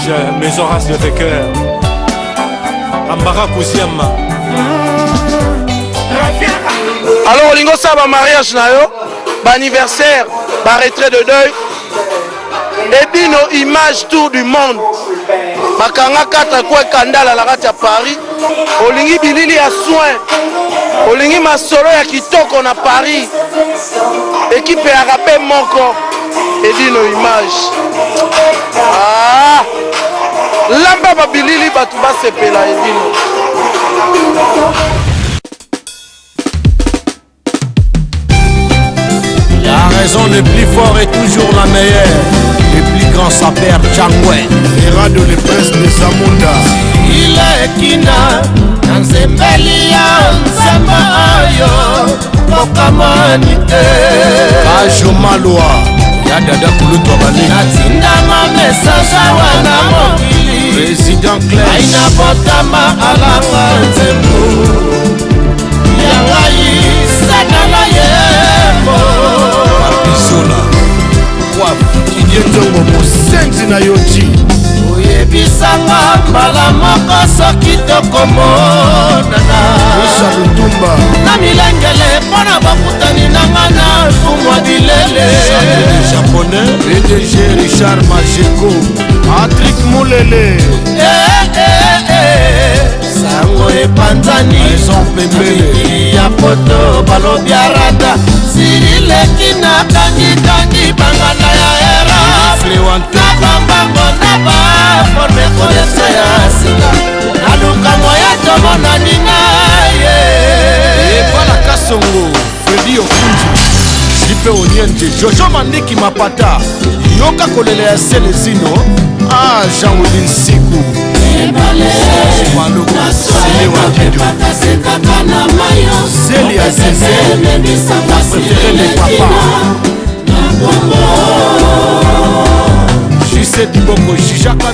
village Maison Race de Cœur Ambara Kouziama. Alors olingo ça ba mariage na yo, ba anniversaire, ba retrait de deuil. Edino image tour du monde. Bakanga kata kwa kandala la kati ya Paris. Olingi bilili ya soin. Olingi masolo ya kitoko na Paris. Équipe ya rapé moko. Edino image. Ah! Lamba ba bilili batu ba sepela Edino. La raison le plus fort est toujours la meilleure. Le plus grand sapeur Changwe. Erado le prince de Zamunda. Il est kina Nanzembeli ya nzamba ayo Mokamanite Kajo Malwa ya dada kulutu abali. Natinda ma message wana mokili Président Clash Aina botama alanga nzembo Yangai sakala yembo Abisola Kidie Nzongo mosenzi na yoji. Oyebisanga mbala moko soki tokomonana Osa Lutumba na milengele mpona bakutani nanga na fungwa bilele japonais PDG Richard Majeko Patrick Moulele sango epanzani Maison Pembele ya poto balobi arata sirileki na kangikangi banganda ya era na bambango na baforme kolesa ya sika naluka moya tomonani na ye Ebala Kasongo Fredi Okunji Jipe Onyenje Jojo Mandiki Mapata Yoka Kolele ya Selezino Jean-Wilin Siku Maloko Sele Wakido Zeli Azize Préféré les papas Jise Diboko Jijaka